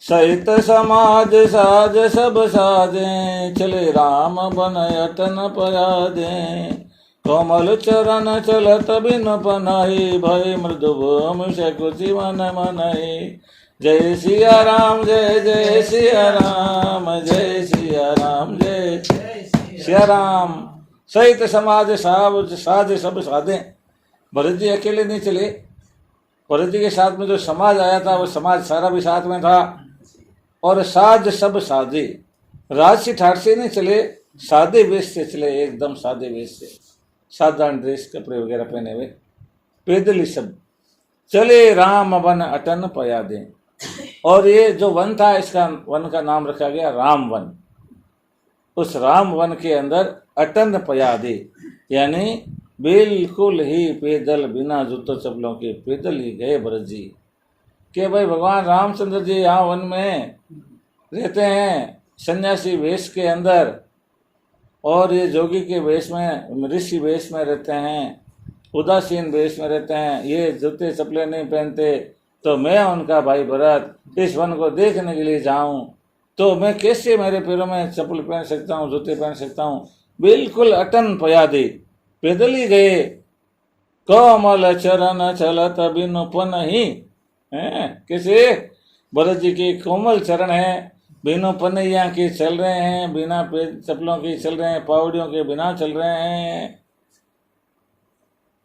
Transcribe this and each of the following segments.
सहित समाज साज सब साजे, चले राम बन अटन पयादे। कोमल चरण चलत बिन पनाही, भय मृदु भूमि सकुचि मन मनहि। जय सिया राम जय जय सिया राम, जय सिया राम जय सिया राम। सहित समाज साज सब साधे। भरत जी अकेले नहीं चले, भरत जी के साथ में जो समाज आया था वो समाज सारा भी साथ में था। और साज सब साधे, राजसी ठाटसी नहीं चले, सादे वेश से चले, एकदम सादे वेश से, साधारण ड्रेस कपड़े वगैरह पहने हुए, पैदल ही सब चले। राम वन अटन पयादे। और ये जो वन था, इसका वन का नाम रखा गया राम वन। उस राम वन के अंदर अटन पयादे, यानी बिल्कुल ही पैदल, बिना जूतों चप्पलों के पैदल ही गए भरत जी। कि भाई भगवान रामचंद्र जी यहाँ वन में रहते हैं सन्यासी वेश के अंदर, और ये जोगी के वेश में, ऋषि वेश में रहते हैं, उदासीन वेश में रहते हैं, ये जूते चप्पलें नहीं पहनते। तो मैं उनका भाई भरत इस वन को देखने के लिए जाऊं तो मैं कैसे मेरे पैरों में चप्पल पहन सकता हूँ, जूते पहन सकता हूँ। बिल्कुल अटन पयादे, पैदल ही गए। कोमल चरण चलत बिनु पनहि, कैसे भरत जी के कोमल चरण है, बिनु पनैया के चल रहे हैं, बिना चप्पलों के चल रहे हैं, पावड़ियों के बिना चल रहे हैं।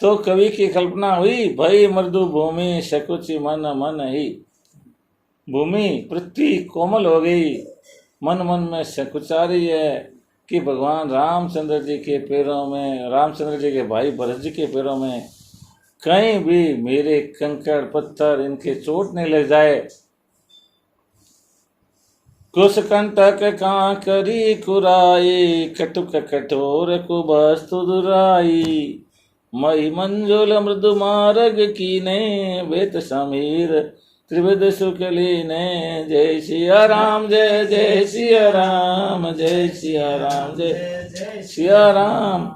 तो कवि की कल्पना हुई, भई मृदु भूमि सकुचि मन मन ही। भूमि पृथ्वी कोमल हो गई, मन मन में सकुचा रही है कि भगवान रामचंद्र जी के पैरों में, रामचंद्र जी के भाई भरत जी के पैरों में कहीं भी मेरे कंकड़ पत्थर इनके चोट नहीं लग जाए। कुश कंटक कांकरी कुराई, कटुक कठोर कुबस्तु दुराई। मई मंजुल मृदु मार्ग कीने, बेत समीर त्रिविध सुख लीने। जय सिया राम जय जय सिया राम, जय सिया राम जय सिया राम।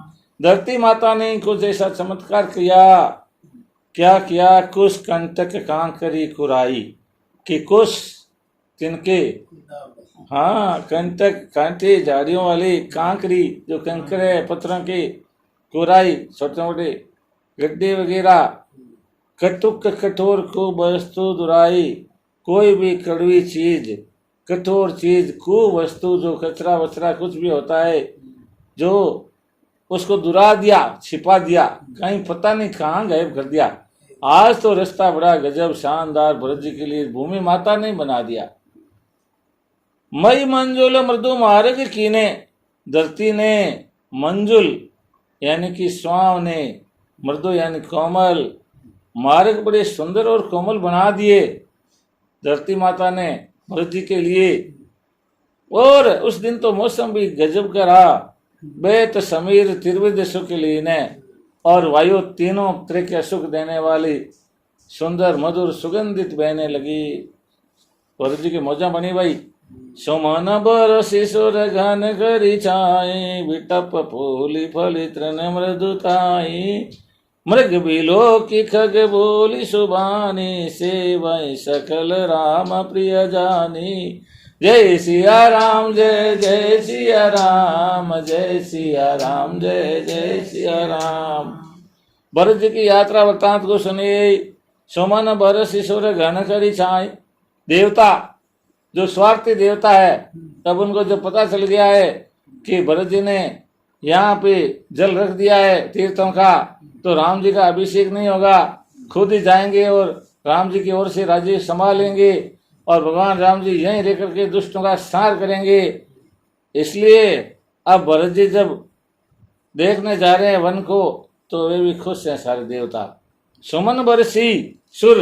धरती माता ने कुछ ऐसा चमत्कार किया। क्या किया? कुश कंटक कांकरी कुराई, कि कुश तिनके, हाँ कंटक कांटे झाड़ियों वाली, कांकरी जो कंकर है पत्थरों की, कुराई छोटे मोटे गड्ढे वगैरह, कटुक कठोर को वस्तु दुराई, कोई भी कड़वी चीज, कठोर चीज, को वस्तु जो कचरा वचरा कुछ भी होता है, जो उसको दुरा दिया, छिपा दिया, कहीं पता नहीं कहाँ गायब कर दिया। आज तो रास्ता बड़ा गजब शानदार भरत जी के लिए भूमि माता ने बना दिया। मई मंजुल मृदु मार्ग कीने, धरती ने मंजुल यानी कि सुहावने, मृदु यानी कोमल, मार्ग बड़े सुंदर और कोमल बना दिए धरती माता ने भरत जी के लिए। और उस दिन तो मौसम भी गजब का रहा। बेत समीर त्रिविध सुख लीने, और वायु तीनों तरह के सुख देने वाली सुंदर मधुर सुगंधित बहने लगी। भरत जी की मौजा बनी भाई। सुमन बरसी सुर घन करी छाई, बिटप फूली फली तृण मृदुताई। मृग बिलो की खग बोली सुबानी, सेवई सकल राम प्रिय जानी। जय सिया राम जय जय सिया राम, जय सिया राम जय जय सिया राम। भरत जी की यात्रा वृत्तांत को सुनिए। सुमन बरसी सुर घन करी छाई, देवता जो स्वार्थी देवता है, तब उनको जब पता चल गया है कि भरत जी ने यहाँ पे जल रख दिया है तीर्थों का, तो राम जी का अभिषेक नहीं होगा, खुद ही जाएंगे और राम जी की ओर से राज्य संभालेंगे, और भगवान राम जी यहीं रह करके दुष्टों का संहार करेंगे। इसलिए अब भरत जी जब देखने जा रहे हैं वन को, तो वे भी खुश हैं सारे देवता। सुमन बरसी सुर,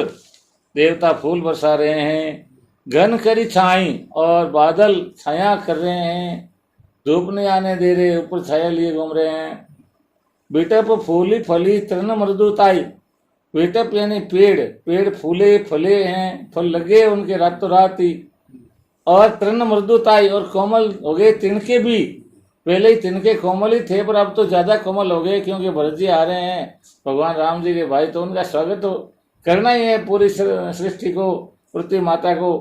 देवता फूल बरसा रहे हैं। घन करी छाई, और बादल छाया कर रहे हैं, धूप नहीं आने दे रहे, ऊपर छाया लिए घूम रहे हैं। बिटप फूली फली तृण मृदुताई, बिटप यानी पेड़, पेड़ फूले फले हैं, फल लगे उनके रातों रात ही। और तृण मृदुताई, और कोमल हो गए तिनके भी। पहले ही तिनके कोमल ही थे, पर अब तो ज्यादा कोमल हो गए, क्योंकि भरत जी आ रहे हैं भगवान राम जी के भाई, तो उनका स्वागत तो करना ही है पूरी सृष्टि को, पृथ्वी माता को।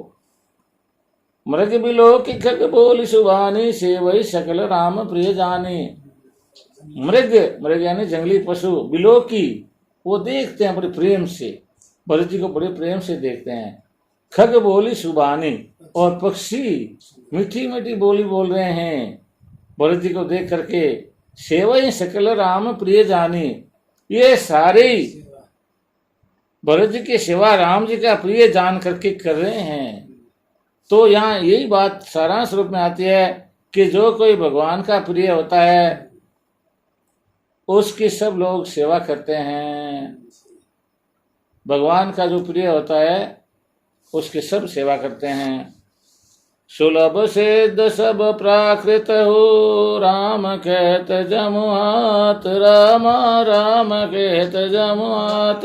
मृग बिलो की खग बोली सुबानी, सेवई सकल राम प्रिय जानी। मृग, मृग यानी जंगली पशु, बिलो की, वो देखते हैं बड़े प्रेम से, भरत जी को बड़े प्रेम से देखते हैं। खग बोली सुबानी, और पक्षी मीठी मीठी बोली बोल रहे हैं भरत जी को देख करके। सेवई सकल राम प्रिय जानी, ये सारे भरत जी की सेवा राम जी का प्रिय जान करके कर रहे हैं। तो यहाँ यही बात सारांश रूप में आती है कि जो कोई भगवान का प्रिय होता है उसकी सब लोग सेवा करते हैं। भगवान का जो प्रिय होता है उसकी सब सेवा करते हैं। सुलभ सिद्ध सब प्राकृत हो, राम कहत जमुआत, राम राम कहत जमुआत।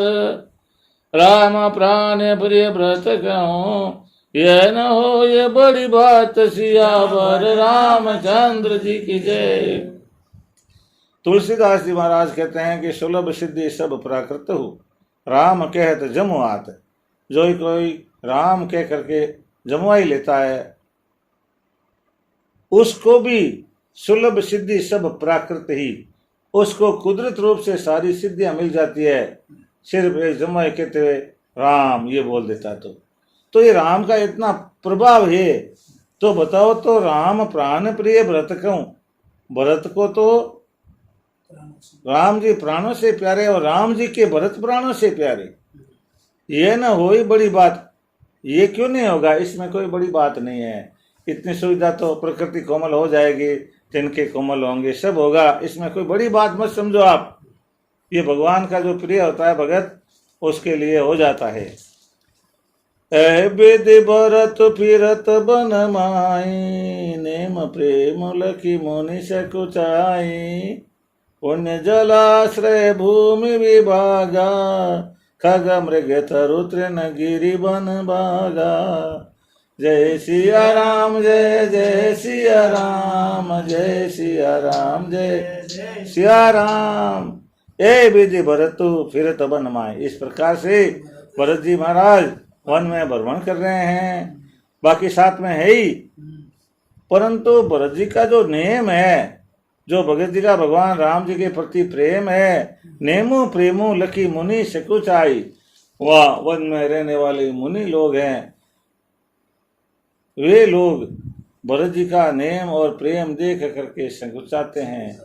राम प्राण प्रिय व्रत कहूँ, यह न हो ये बड़ी बात, सियावर रामचंद्र जी की जय। तुलसीदास जी महाराज कहते हैं कि सुलभ सिद्धि सब प्राकृत हो, राम कहत जमुआत। जो कोई राम कह करके जमुआई लेता है उसको भी सुलभ सिद्धि सब प्राकृत ही, उसको कुदरत रूप से सारी सिद्धियां मिल जाती है। सिर्फ एक जमुआई कहते हुए राम ये बोल देता तो ये राम का इतना प्रभाव है। तो बताओ, तो राम प्राण प्रिय व्रत कहूं, भरत को तो राम जी प्राणों से प्यारे और राम जी के भरत प्राणों से प्यारे। ये न हो बड़ी बात, ये क्यों नहीं होगा? इसमें कोई बड़ी बात नहीं है। इतनी सुविधा तो प्रकृति कोमल हो जाएगी, तिनके कोमल होंगे, सब होगा, इसमें कोई बड़ी बात मत समझो आप। ये भगवान का जो प्रिय होता है भगत, उसके लिए हो जाता है। विधि भरत फिरत बन माई, नेम प्रेम लखी मुनि सकुचाई। पुण्य जलाश्रय भूमि विभागा, खग मृग तरु तृण गिरि बन भागा। जय सिया राम जय जय सिया राम, जय सिया राम जय सिया राम। ए विधि भरत फिरत बन माई। इस प्रकार से भरत जी महाराज वन में भ्रमण कर रहे हैं, बाकी साथ में है ही, परंतु भरत जी का जो नेम है, जो भगत जी का भगवान राम जी के प्रति प्रेम है, नेमो प्रेमो लकी मुनि सकुचाई। वह वन में रहने वाले मुनि लोग हैं, वे लोग भरत जी का नेम और प्रेम देख करके संकुचाते हैं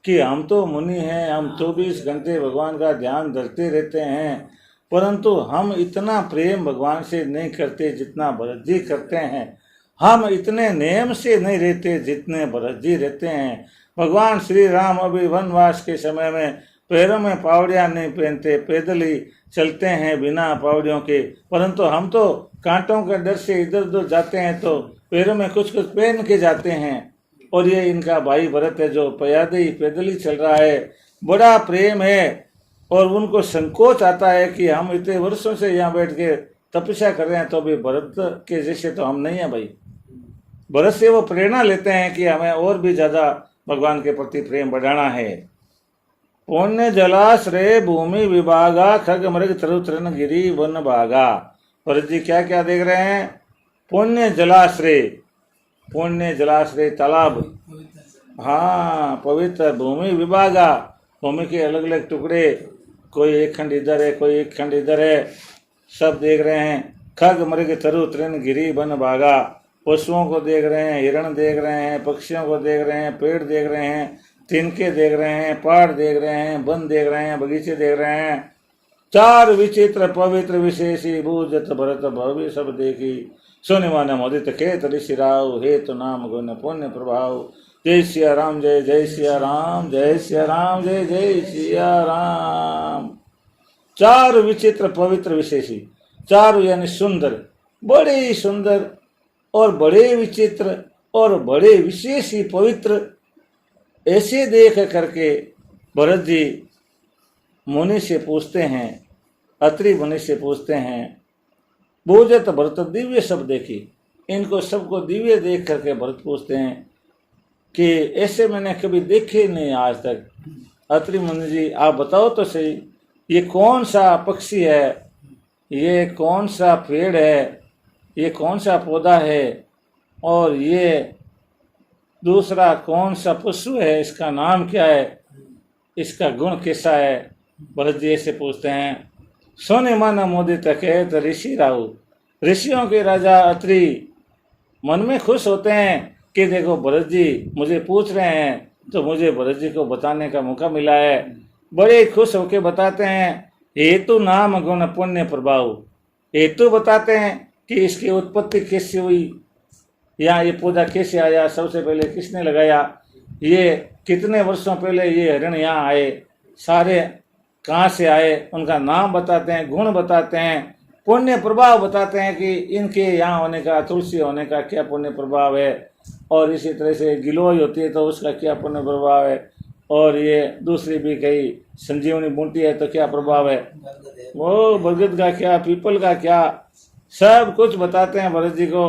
कि हम तो मुनि हैं, हम 24 घंटे भगवान का ध्यान धरते रहते हैं, परंतु हम इतना प्रेम भगवान से नहीं करते जितना भरत जी करते हैं। हम इतने नेम से नहीं रहते जितने भरत जी रहते हैं। भगवान श्री राम अभी वनवास के समय में पैरों में पावड़ियां नहीं पहनते, पैदल ही चलते हैं बिना पावड़ियों के, परंतु हम तो कांटों के डर से इधर उधर जाते हैं तो पैरों में कुछ कुछ पहन के जाते हैं। और ये इनका भाई भरत है जो पैदल ही चल रहा है, बड़ा प्रेम है। और उनको संकोच आता है कि हम इतने वर्षों से यहाँ बैठ के तपस्या कर रहे हैं तो भी भरत के जैसे तो हम नहीं हैं भाई। भरत से वो प्रेरणा लेते हैं कि हमें और भी ज्यादा भगवान के प्रति प्रेम बढ़ाना है। पुण्य जलाश्रय भूमि विभागा, खग मृग तरु तृण गिरि वन भागा। भरत जी क्या क्या देख रहे हैं? पुण्य जलाश्रय, पुण्य जलाश्रय तालाब, हाँ, पवित्र भूमि विभागा, भूमि के अलग अलग टुकड़े, कोई एक खंड इधर है, कोई एक खंड इधर है, सब देख रहे हैं। खग मृग तरु तृण गिरि वन भागा, पशुओं को देख रहे हैं, हिरण देख रहे हैं, पक्षियों को देख रहे हैं, पेड़ देख रहे हैं, तिनके देख रहे हैं, पहाड़ देख रहे हैं, वन देख रहे हैं, बगीचे देख रहे हैं। चार विचित्र पवित्र विशेषी भूजत भरत भव्य सब देखी। सुनि मन मोदित खेत ऋषि राव, हेतु नाम गुण पुण्य प्रभाव। जय सिया राम जय जय सिया राम, जय सिया राम जय जय सिया राम। चार विचित्र पवित्र विशेषी, चार यानी सुंदर, बड़े सुंदर और बड़े विचित्र और बड़े विशेषी पवित्र, ऐसे देख करके भरत जी मुनि से पूछते हैं, अत्रि मुनि से पूछते हैं, भूजत भरत दिव्य सब देखी। इनको सबको दिव्य देख करके भरत पूछते हैं कि ऐसे मैंने कभी देखे नहीं आज तक। अत्रि मुनि जी आप बताओ तो सही, ये कौन सा पक्षी है, ये कौन सा पेड़ है, ये कौन सा पौधा है और ये दूसरा कौन सा पशु है, इसका नाम क्या है, इसका गुण कैसा है। भरत जी ऐसे पूछते हैं। सोने मन मोदित कहत ऋषि राहु, ऋषियों के राजा अत्रि मन में खुश होते हैं कि देखो भरत जी मुझे पूछ रहे हैं, तो मुझे भरत जी को बताने का मौका मिला है। बड़े खुश होकर बताते हैं हेतु नाम गुण पुण्य प्रभाव, हेतु बताते हैं कि इसकी उत्पत्ति कैसे हुई, यहाँ ये पौधा कैसे आया, सबसे पहले किसने लगाया, ये कितने वर्षों पहले ये हरिण यहाँ आए, सारे कहाँ से आए, उनका नाम बताते हैं, गुण बताते हैं, पुण्य प्रभाव बताते हैं कि इनके यहाँ होने का, तुलसी होने का क्या पुण्य प्रभाव है, और इसी तरह से गिलोय होती है तो उसका क्या पुण्य प्रभाव है, और ये दूसरी भी कई संजीवनी बूटी है तो क्या प्रभाव है, वो बरगद का क्या, पीपल का क्या, सब कुछ बताते हैं भरत जी को।